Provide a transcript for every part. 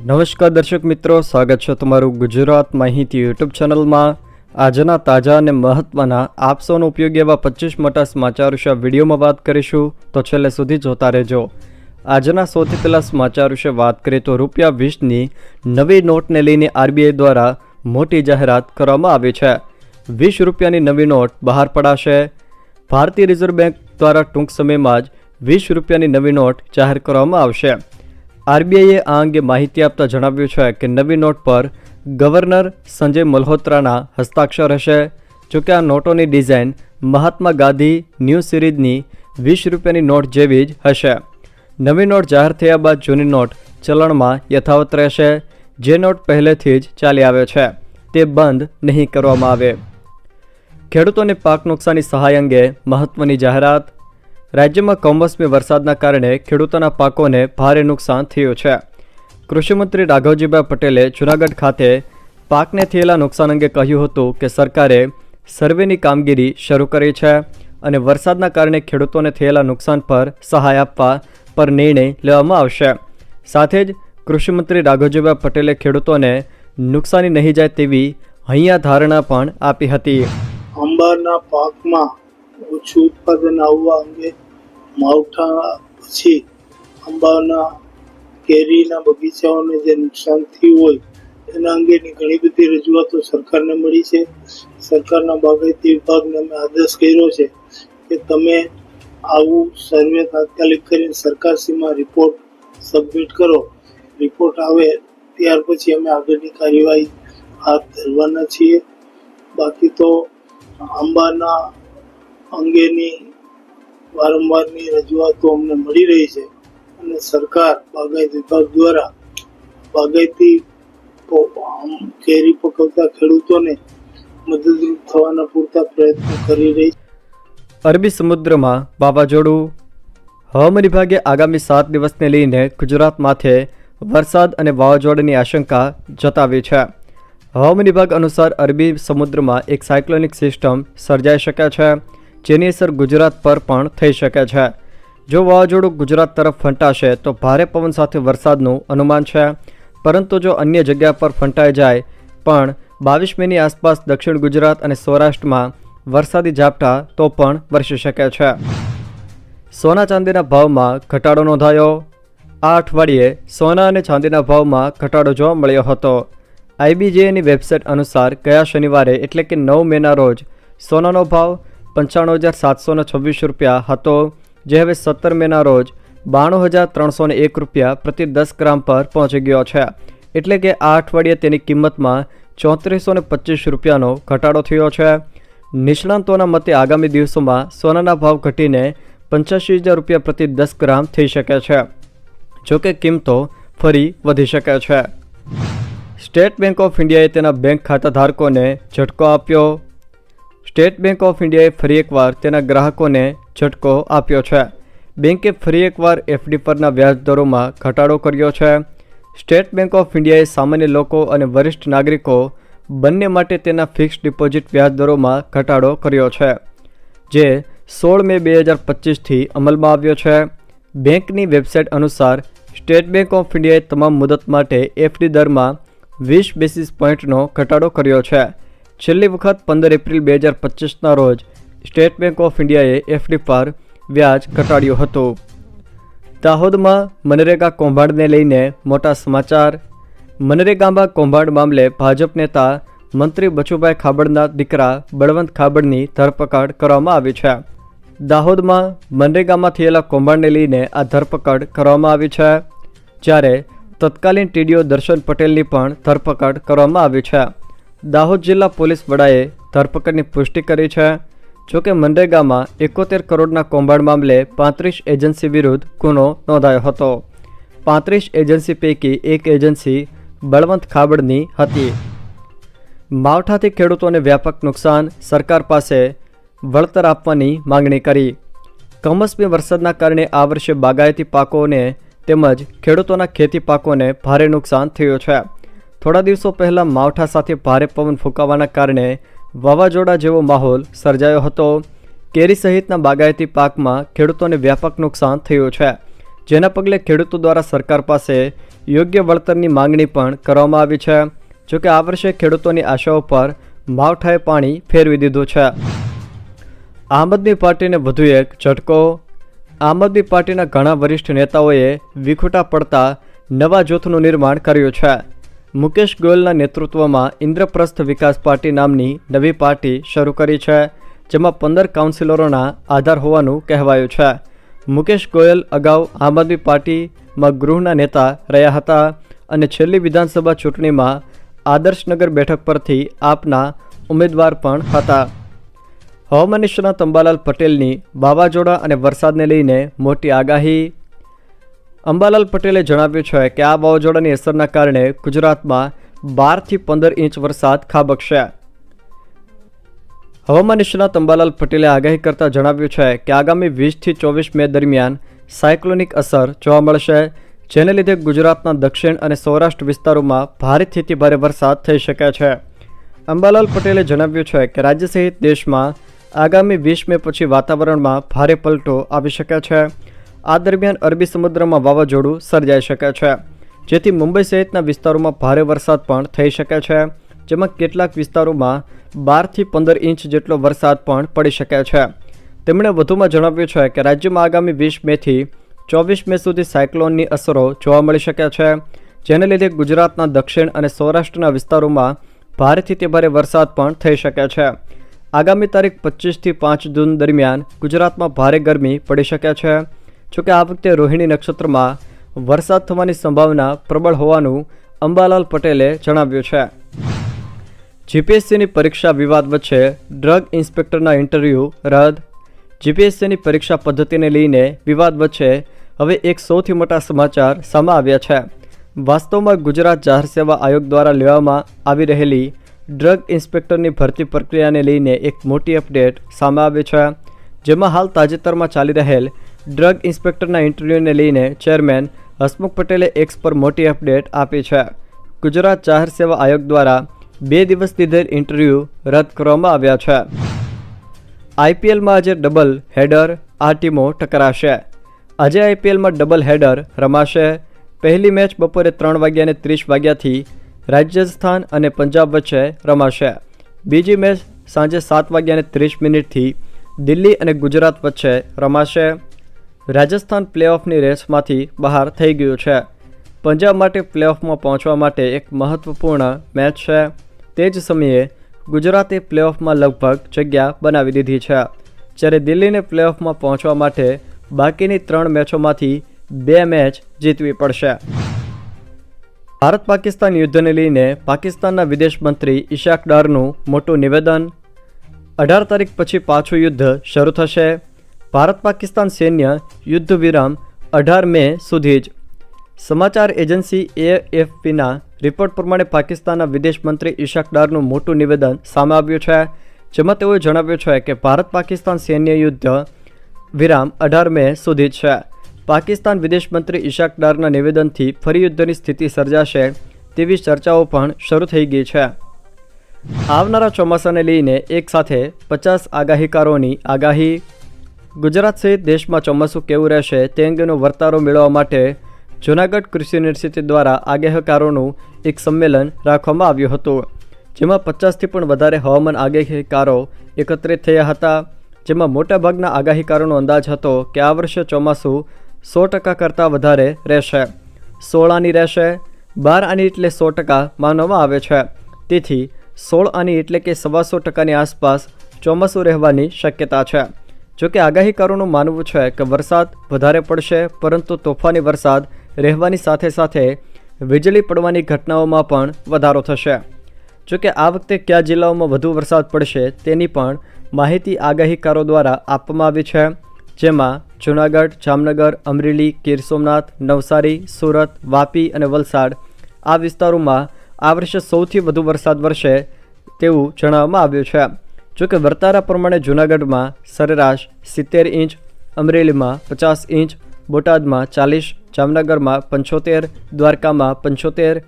નમસ્કાર દર્શક મિત્રો, સ્વાગત છે તમારું ગુજરાત માહિતી યુટ્યુબ ચેનલમાં। આજના તાજા અને મહત્વના આપ સૌનો ઉપયોગી એવા 25 મોટા સમાચાર વિશે વિડીયોમાં વાત કરીશું, તો છેલ્લે સુધી જોતા રહેજો। આજના સૌથી પહેલા સમાચાર વિશે વાત કરીએ તો ₹20ની નવી નોટને લઈને આરબીઆઈ દ્વારા મોટી જાહેરાત કરવામાં આવી છે। ₹20ની નવી નોટ બહાર પડાશે। ભારતીય રિઝર્વ બેંક દ્વારા ટૂંક સમયમાં જ ₹20ની નવી નોટ જાહેર કરવામાં આવશે। આરબીઆઈએ આ અંગે માહિતી આપતા જણાવ્યું છે કે નવી નોટ પર ગવર્નર સંજય મલ્હોત્રાના હસ્તાક્ષર હશે। જોકે આ નોટોની ડિઝાઇન મહાત્મા ગાંધી ન્યૂ સિરીઝની ₹20ની નોટ જેવી જ હશે। નવી નોટ જાહેર થયા બાદ જૂની નોટ ચલણમાં યથાવત રહેશે। જે નોટ પહેલેથી જ ચાલી આવે છે તે બંધ નહીં કરવામાં આવે। ખેડૂતોને પાક નુકસાની સહાય અંગે મહત્વની જાહેરાત। રાજ્યમાં કમોસમી વરસાદના કારણે ખેડૂતોના પાકોને ભારે નુકસાન થયું છે। કૃષિમંત્રી રાઘવજીભાઈ પટેલે જૂનાગઢ ખાતે પાકને થયેલા નુકસાન અંગે કહ્યું હતું કે સરકારે સર્વેની કામગીરી શરૂ કરી છે અને વરસાદના કારણે ખેડૂતોને થયેલા નુકસાન પર સહાય આપવા પર નિર્ણય લેવામાં આવશે। સાથે જ કૃષિમંત્રી રાઘવજીભાઈ પટેલે ખેડૂતોને નુકસાની નહીં જાય તેવી હૈયા ધારણા પણ આપી હતી। આંબાના પાકમાં ઓછું ઉત્પાદન આવવા અંગે માવઠા પછી આંબાના કેરીના બગીચાઓને જે નુકસાન થયું હોય એના અંગેની ઘણી બધી રજૂઆતો સરકારને મળી છે। સરકારના બાગાયતી વિભાગને અમે આદેશ કર્યો છે કે તમે આવું સર્વે તાત્કાલિક કરીને સરકારશ્રીમાં રિપોર્ટ સબમિટ કરો। રિપોર્ટ આવે ત્યાર પછી અમે આગળની કાર્યવાહી હાથ ધરવાના છીએ। બાકી તો આંબાના અંગેની વારંવારની રજૂઆતો અમને મળી રહી છે અને સરકાર બાગાયત વિભાગ દ્વારા બાગાયતી કેરી પકવતા ખેડૂતોને મદદરૂપ થવાના પૂરતા પ્રયત્નો કરી રહી છે। અરબી સમુદ્રમાં વાવાઝોડું। હવામાન વિભાગે આગામી 7 દિવસને લઈને ગુજરાત માથે વરસાદ અને વાવાઝોડાની આશંકા જતાવી છે। હવામાન વિભાગ અનુસાર અરબી સમુદ્રમાં એક સાયક્લોનિક સિસ્ટમ સર્જાઈ શકે છે, જેની અસર ગુજરાત પર પણ થઈ શકે છે। જો વાવાઝોડું ગુજરાત તરફ ફંટાશે તો ભારે પવન સાથે વરસાદનું અનુમાન છે, પરંતુ જો અન્ય જગ્યા પર ફંટાઈ જાય પણ 22 મેની આસપાસ દક્ષિણ ગુજરાત અને સૌરાષ્ટ્રમાં વરસાદી ઝાપટા તો પણ વરસી શકે છે। સોના ચાંદીના ભાવમાં ઘટાડો નોંધાયો। આ અઠવાડિયે સોના અને ચાંદીના ભાવમાં ઘટાડો જોવા મળ્યો હતો। આઈબીજેની વેબસાઇટ અનુસાર ગયા શનિવારે એટલે કે 9 મેના રોજ સોનાનો ભાવ ₹95,726 હતો, જે હવે 17 મેના રોજ ₹92,301 પ્રતિ 10 ગ્રામ પર પહોંચી ગયો છે। એટલે કે આ અઠવાડિયે તેની કિંમતમાં ₹3425નો ઘટાડો થયો છે। નિષ્ણાંતોના મતે આગામી દિવસોમાં સોનાના ભાવ ઘટીને ₹85,000 પ્રતિ 10 ગ્રામ થઈ શકે છે। જોકે કિંમતો ફરી વધી શકે છે। સ્ટેટ બેંક ઓફ ઇન્ડિયાએ તેના બેંક ખાતા ધારકોને ઝટકો આપ્યો। સ્ટેટ બેંક ઓફ ઇન્ડિયાએ ફરી એકવાર તેના ગ્રાહકોને ઝટકો આપ્યો છે। બેંકે ફરી એકવાર એફડી પરના વ્યાજ દરોમાં ઘટાડો કર્યો છે। સ્ટેટ બેંક ઓફ ઇન્ડિયાએ સામાન્ય લોકો અને વરિષ્ઠ નાગરિકો બંને માટે તેના ફિક્સ્ડ ડિપોઝિટ વ્યાજ દરોમાં ઘટાડો કર્યો છે, જે 16 મે 2025થી અમલમાં આવ્યો છે। બેંકની વેબસાઇટ અનુસાર સ્ટેટ બેંક ઓફ ઇન્ડિયાએ તમામ મુદત માટે એફડી દરમાં 20 બેસિસ પોઈન્ટનો ઘટાડો કર્યો છે। છેલ્લી વખત 15 એપ્રિલ 2025ના રોજ સ્ટેટ બેંક ઓફ ઇન્ડિયાએ એફડી પર વ્યાજ ઘટાડ્યું હતું। દાહોદમાં મનરેગા કૌભાંડને લઈને મોટા સમાચાર। મનરેગામાં કૌભાંડ મામલે ભાજપ નેતા મંત્રી બચુભાઈ ખાબડના દીકરા બળવંત ખાબડની ધરપકડ કરવામાં આવી છે। દાહોદમાં મનરેગામાં થયેલા કૌભાંડને લઈને આ ધરપકડ કરવામાં આવી છે, જ્યારે તત્કાલીન ટીડીઓ દર્શન પટેલની પણ ધરપકડ કરવામાં આવી છે। દાહોદ જિલ્લા પોલીસ વડાએ ધરપકડની પુષ્ટિ કરી છે। જોકે મનરેગામાં 71 કરોડના કૌભાંડ મામલે 35 એજન્સી વિરુદ્ધ ગુનો નોંધાયો હતો। 35 એજન્સી પૈકી એક એજન્સી બળવંત ખાબડની હતી। માવઠાથી ખેડૂતોને વ્યાપક નુકસાન, સરકાર પાસે વળતર આપવાની માંગણી કરી। કમોસમી વરસાદના કારણે આ વર્ષે બાગાયતી પાકોને તેમજ ખેડૂતોના ખેતી પાકોને ભારે નુકસાન થયું છે। થોડા દિવસો પહેલાં માવઠા સાથે ભારે પવન ફૂંકાવાના કારણે વાવાઝોડા જેવો માહોલ સર્જાયો હતો। કેરી સહિતના બાગાયતી પાકમાં ખેડૂતોને વ્યાપક નુકસાન થયું છે, જેના પગલે ખેડૂતો દ્વારા સરકાર પાસે યોગ્ય વળતરની માંગણી પણ કરવામાં આવી છે. જોકે આ વર્ષે ખેડૂતોની આશાઓ પર માવઠાએ પાણી ફેરવી દીધું છે. આમ આદમી પાર્ટીને વધુ એક ઝટકો. આમ આદમી પાર્ટીના ઘણા વરિષ્ઠ નેતાઓએ વિખૂટા પડતા નવા જૂથનું નિર્માણ કર્યું છે. મુકેશ ગોયલના નેતૃત્વમાં ઇન્દ્રપ્રસ્થ વિકાસ પાર્ટી નામની નવી પાર્ટી શરૂ કરી છે, જેમાં 15 કાઉન્સિલરોના આધાર હોવાનું કહેવાયું છે. મુકેશ ગોયલ અગાઉ આમ આદમી પાર્ટીમાં ગૃહના નેતા રહ્યા હતા અને છેલ્લી વિધાનસભા ચૂંટણીમાં આદર્શનગર બેઠક પરથી આપના ઉમેદવાર પણ હતા. હવામાન નિષ્ણાત અંબાલાલ પટેલની વાવાઝોડા અને વરસાદને લઈને મોટી આગાહી. અંબાલાલ પટેલે જણાવ્યું છે કે આ વાવાઝોડાની અસરના કારણે ગુજરાતમાં 12 થી 15 ઇંચ વરસાદ ખાબકશે. હવામાન નિષ્ણાત અંબાલાલ પટેલે આગાહી કરતા જણાવ્યું છે કે આગામી 20 થી 24 મે દરમિયાન સાયક્લોનિક અસર જોવા મળશે, જેને લીધે ગુજરાતના દક્ષિણ અને સૌરાષ્ટ્ર વિસ્તારોમાં ભારેથી ભારે વરસાદ થઈ શકે છે. અંબાલાલ પટેલે જણાવ્યું છે કે રાજ્ય સહિત દેશમાં આગામી 20 મે પછી વાતાવરણમાં ભારે પલટો આવી શકે છે. આ દરમિયાન અરબી સમુદ્રમાં વાવાઝોડું સર્જાઈ શકે છે, જેથી મુંબઈ સહિતના વિસ્તારોમાં ભારે વરસાદ પણ થઈ શકે છે, જેમાં કેટલાક વિસ્તારોમાં 12 થી 15 ઇંચ જેટલો વરસાદ પણ પડી શકે છે. તેમણે વધુમાં જણાવ્યું છે કે રાજ્યમાં આગામી 20 મેથી 24 મે સુધી સાયક્લોનની અસરો જોવા મળી શકે છે, જેને લીધે ગુજરાતના દક્ષિણ અને સૌરાષ્ટ્રના વિસ્તારોમાં ભારેથી ભારે વરસાદ પણ થઈ શકે છે. આગામી તારીખ 25 થી 5 જૂન દરમિયાન ગુજરાતમાં ભારે ગરમી પડી શકે છે. જોકે આ વખતે રોહિણી નક્ષત્રમાં વરસાદ થવાની સંભાવના પ્રબળ હોવાનું અંબાલાલ પટેલે જણાવ્યું છે. જીપીએસસીની પરીક્ષા વિવાદ વચ્ચે ડ્રગ ઇન્સ્પેક્ટરના ઇન્ટરવ્યૂ રદ. જીપીએસસીની પરીક્ષા પદ્ધતિને લઈને વિવાદ વચ્ચે હવે એક સૌથી મોટા સમાચાર સામે આવ્યા છે. વાસ્તવમાં ગુજરાત જાહેર સેવા આયોગ દ્વારા લેવામાં આવી રહેલી ડ્રગ ઇન્સ્પેક્ટરની ભરતી પ્રક્રિયાને લઈને એક મોટી અપડેટ સામે આવી છે, જેમાં હાલ તાજેતરમાં ચાલી રહેલ ડ્રગ ઇન્સ્પેક્ટરના ઇન્ટરવ્યૂને લઈને ચેરમેન હસમુખ પટેલે એક્સ પર મોટી અપડેટ આપી છે. ગુજરાત જાહેર સેવા આયોગ દ્વારા 2 દિવસ લીધેલ ઇન્ટરવ્યૂ રદ કરવામાં આવ્યા છે. આઈપીએલમાં આજે ડબલ હેડર, આ ટીમો ટકરાશે. આજે આઈપીએલમાં ડબલ હેડર રમાશે. પહેલી મેચ બપોરે 3:30 વાગ્યાથી રાજસ્થાન અને પંજાબ વચ્ચે રમાશે. બીજી મેચ સાંજે 7:30 દિલ્હી અને ગુજરાત વચ્ચે રમાશે. રાજસ્થાન પ્લેઓફની રેસમાંથી બહાર થઈ ગયું છે. પંજાબ માટે પ્લેઓફમાં પહોંચવા માટે એક મહત્વપૂર્ણ મેચ છે. તે જ સમયે ગુજરાતે પ્લેઓફમાં લગભગ જગ્યા બનાવી દીધી છે, જ્યારે દિલ્હીને પ્લેઓફમાં પહોંચવા માટે બાકીની 3 મેચોમાંથી 2 મેચ જીતવી પડશે. ભારત પાકિસ્તાન યુદ્ધને લઈને પાકિસ્તાનના વિદેશ મંત્રી ઇશાક ડારનું મોટું નિવેદન. 18 તારીખ પછી પાછું યુદ્ધ શરૂ થશે. ભારત પાકિસ્તાન સૈન્ય યુદ્ધ વિરામ 18 મે સુધી જ. સમાચાર એજન્સી AFPના રિપોર્ટ પ્રમાણે પાકિસ્તાનના વિદેશ મંત્રી ઇશાક ડારનું મોટું નિવેદન સામે આવ્યું છે, જેમાં તેઓએ જણાવ્યું છે કે ભારત પાકિસ્તાન સૈન્ય યુદ્ધ વિરામ 18 મે સુધી જ છે. પાકિસ્તાન વિદેશ મંત્રી ઇશાક ડારના નિવેદનથી ફરી યુદ્ધની સ્થિતિ સર્જાશે તેવી ચર્ચાઓ પણ શરૂ થઈ ગઈ છે. આવનારા ચોમાસાને લઈને એક સાથે 50 આગાહીકારોની આગાહી. ગુજરાત સહિત દેશમાં ચોમાસું કેવું રહેશે તે અંગેનો વર્તારો મેળવવા માટે જૂનાગઢ કૃષિ યુનિવર્સિટી દ્વારા આગાહીકારોનું એક સંમેલન રાખવામાં આવ્યું હતું, જેમાં 50થી પણ વધારે હવામાન આગાહીકારો એકત્રિત થયા હતા. જેમાં મોટાભાગના આગાહીકારોનો અંદાજ હતો કે આ વર્ષે ચોમાસું 100% કરતાં વધારે રહેશે. 16 આની રહેશે. 12 આની એટલે 100% માનવામાં આવે છે. તેથી 16 આની એટલે કે 125%ની આસપાસ ચોમાસું રહેવાની શક્યતા છે. જોકે આગાહીકારોનું માનવું છે કે વરસાદ વધારે પડશે, પરંતુ તોફાની વરસાદ રહેવાની સાથે સાથે વીજળી પડવાની ઘટનાઓમાં પણ વધારો થશે. જોકે આ વખતે કયા જિલ્લાઓમાં વધુ વરસાદ પડશે તેની પણ માહિતી આગાહીકારો દ્વારા આપવામાં આવી છે, જેમાં જૂનાગઢ, જામનગર, અમરેલી, ગીર સોમનાથ, નવસારી, સુરત, વાપી અને વલસાડ આ વિસ્તારોમાં આ વર્ષે સૌથી વધુ વરસાદ વરસે તેવું જણાવવામાં આવ્યું છે. જોકે વર્તારા પ્રમાણે જૂનાગઢમાં સરેરાશ 70 ઇંચ, અમરેલીમાં 50 ઇંચ, બોટાદમાં 40, જામનગરમાં 75, દ્વારકામાં 75,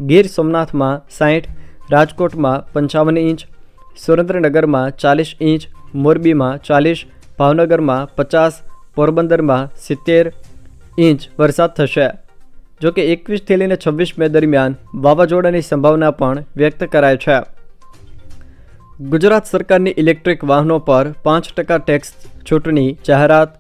ગીર સોમનાથમાં 60, રાજકોટમાં 55 ઇંચ, સુરેન્દ્રનગરમાં 40 ઇંચ, મોરબીમાં 40, ભાવનગરમાં 50, પોરબંદરમાં 70, ઇંચ વરસાદ થશે. જોકે 21થી લઈને 26 મે દરમિયાન વાવાઝોડાની સંભાવના પણ વ્યક્ત કરાય છે. ગુજરાત સરકારની ઇલેક્ટ્રિક વાહનો પર 5% ટેક્સ છૂટની જાહેરાત.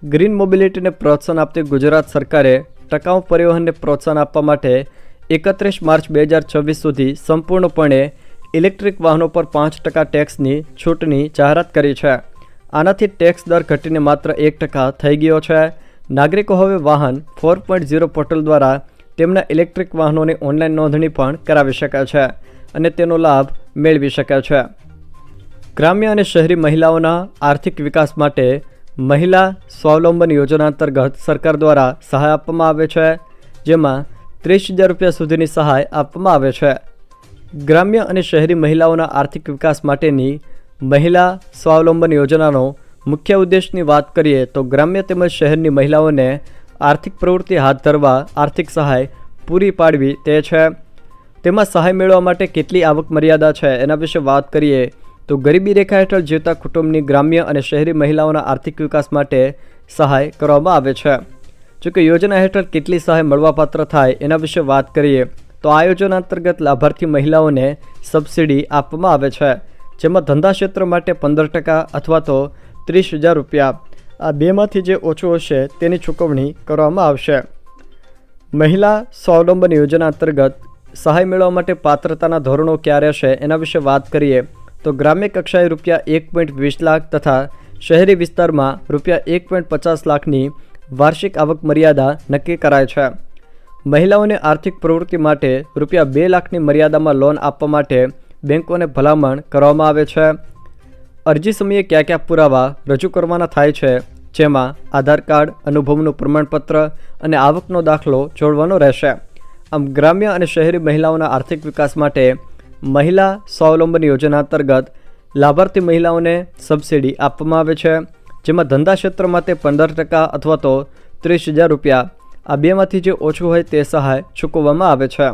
ગ્રીન મોબિલિટીને પ્રોત્સાહન આપતી ગુજરાત સરકારે ટકાઉ પરિવહનને પ્રોત્સાહન આપવા માટે 31 માર્ચ 2026 સુધી સંપૂર્ણપણે ઇલેક્ટ્રિક વાહનો પર 5% ટેક્સની છૂટની જાહેરાત કરી છે. આનાથી ટેક્સ દર ઘટીને માત્ર 1% થઈ ગયો છે. નાગરિકો હવે વાહન 4.0 પોર્ટલ દ્વારા તેમના ઇલેક્ટ્રિક વાહનોની ઓનલાઈન નોંધણી પણ કરાવી શકે છે અને તેનો લાભ મેળવી શકે છે. ગ્રામ્ય અને શહેરી મહિલાઓના આર્થિક વિકાસ માટે મહિલા સ્વાવલંબન યોજના અંતર્ગત સરકાર દ્વારા સહાય આપવામાં આવે છે, જેમાં 30,000 રૂપિયા સુધીની સહાય આપવામાં આવે છે. ગ્રામ્ય અને શહેરી મહિલાઓના આર્થિક વિકાસ માટેની મહિલા સ્વાવલંબન યોજનાનો મુખ્ય ઉદ્દેશની વાત કરીએ તો ગ્રામ્ય તેમજ શહેરની મહિલાઓને આર્થિક પ્રવૃત્તિ હાથ ધરવા આર્થિક સહાય પૂરી પાડવી તે છે. તેમાં સહાય મેળવવા માટે કેટલી આવક મર્યાદા છે એના વિશે વાત કરીએ તો ગરીબી રેખા હેઠળ જીવતા કુટુંબની ગ્રામ્ય અને શહેરી મહિલાઓના આર્થિક વિકાસ માટે સહાય કરવામાં આવે છે. જોકે યોજના હેઠળ કેટલી સહાય મળવાપાત્ર થાય એના વિશે વાત કરીએ તો આ યોજના અંતર્ગત લાભાર્થી મહિલાઓને સબસિડી આપવામાં આવે છે, જેમાં ધંધા ક્ષેત્ર માટે 15% અથવા તો 30,000 રૂપિયા, આ બેમાંથી જે ઓછું હશે તેની ચૂકવણી કરવામાં આવશે. મહિલા સ્વાવલંબન યોજના અંતર્ગત સહાય મેળવવા માટે પાત્રતાના ધોરણો ક્યાં રહેશે એના વિશે વાત કરીએ તો ગ્રામ્ય કક્ષાએ રૂપિયા 1.20 લાખ તથા શહેરી વિસ્તારમાં રૂપિયા 1.50 લાખની વાર્ષિક આવક મર્યાદા નક્કી કરાય છે. મહિલાઓને આર્થિક પ્રવૃત્તિ માટે રૂપિયા 2 લાખની મર્યાદામાં લોન આપવા માટે બેંકોને ભલામણ કરવામાં આવે છે. અરજી સમયે કયા કયા પુરાવા રજૂ કરવાના થાય છે, જેમાં આધાર કાર્ડ, અનુભવનું પ્રમાણપત્ર અને આવકનો દાખલો જોડવાનો રહેશે. આમ ગ્રામ્ય અને શહેરી મહિલાઓના આર્થિક વિકાસ માટે મહિલા સ્વાવલંબન યોજના અંતર્ગત લાભાર્થી મહિલાઓને સબસિડી આપવામાં આવે છે, જેમાં ધંધા ક્ષેત્ર માટે 15% અથવા તો 30,000 રૂપિયા, આ બેમાંથી જે ઓછું હોય તે સહાય ચૂકવવામાં આવે છે.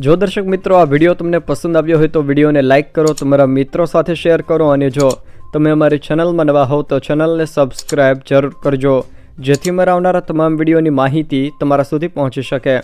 જો દર્શક મિત્રો આ વિડીયો તમને પસંદ આવ્યો હોય તો વિડીયોને લાઇક કરો, તમારા મિત્રો સાથે શેર કરો અને જો તમે અમારી ચેનલમાં નવા હોવ તો ચેનલને સબસ્ક્રાઈબ જરૂર કરજો, જેથી મારા આવનારા તમામ વિડીયોની માહિતી તમારા સુધી પહોંચી શકે.